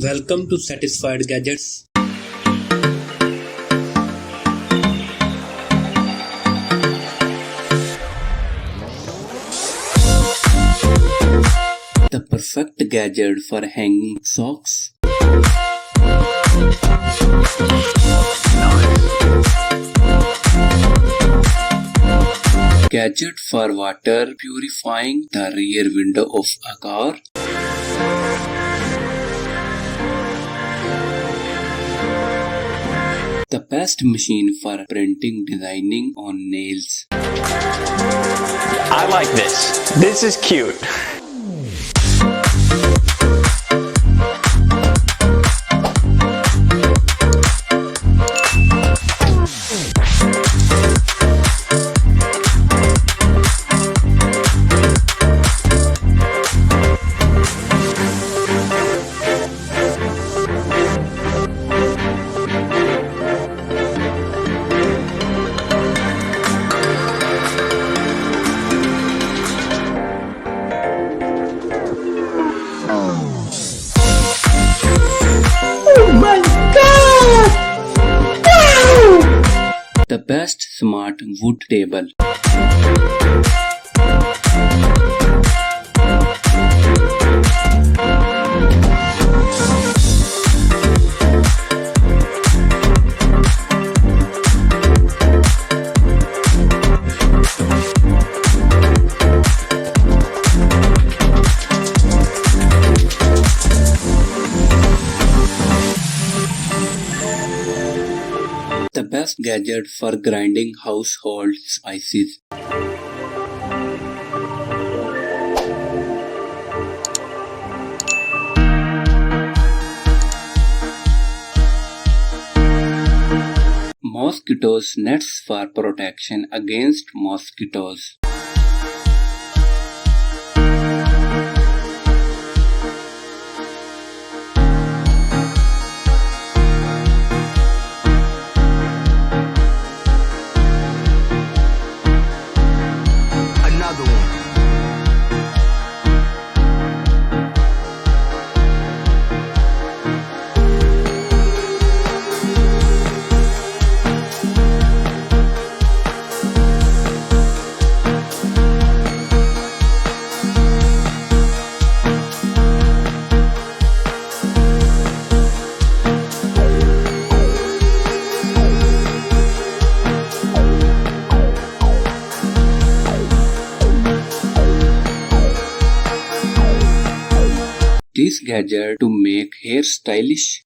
Welcome to Satisfied Gadgets. The perfect gadget for hanging socks. Gadget for water purifying the rear window of a car. The best machine for printing designing on nails. I like this. This is cute. The best smart wood table. The best gadget for grinding household spices. Mosquitoes nets for protection against mosquitoes. Another one. This gadget to make hair stylish.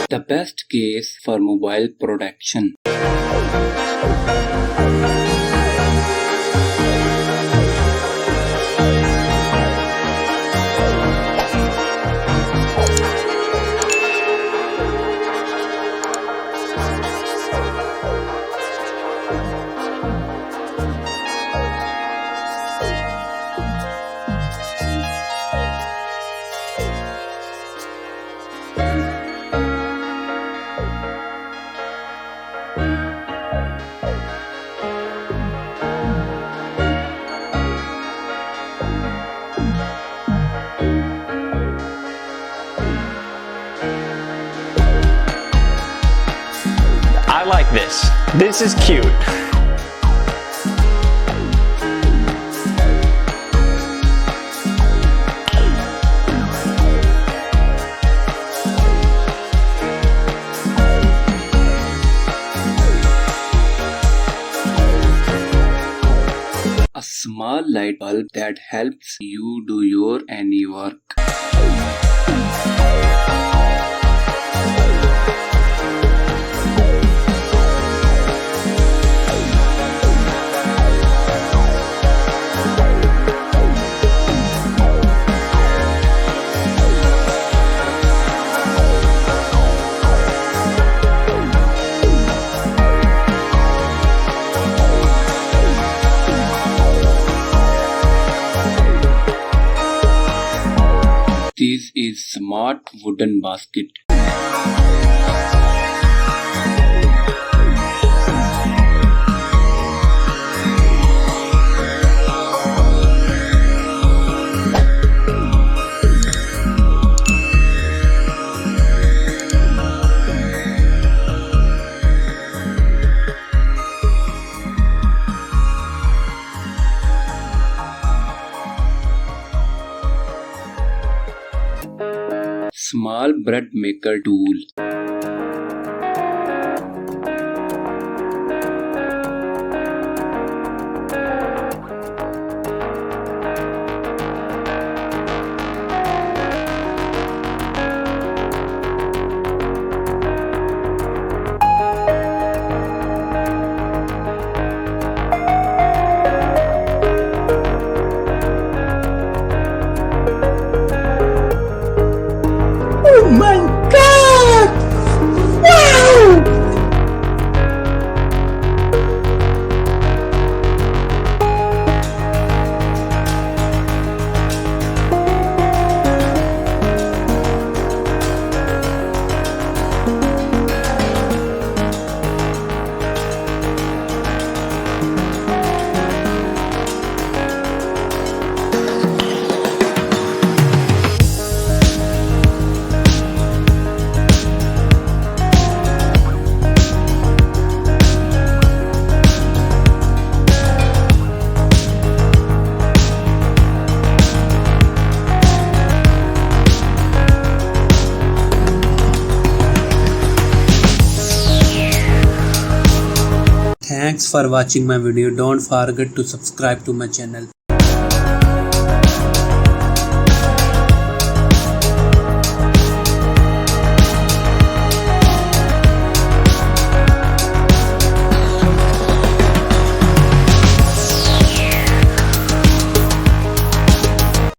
The best case for mobile protection. this. This is cute. A small light bulb that helps you do your any work. This is smart wooden basket. Small bread maker tool. Oh my god! Wow! Thanks for watching my video. Don't forget to subscribe to my channel.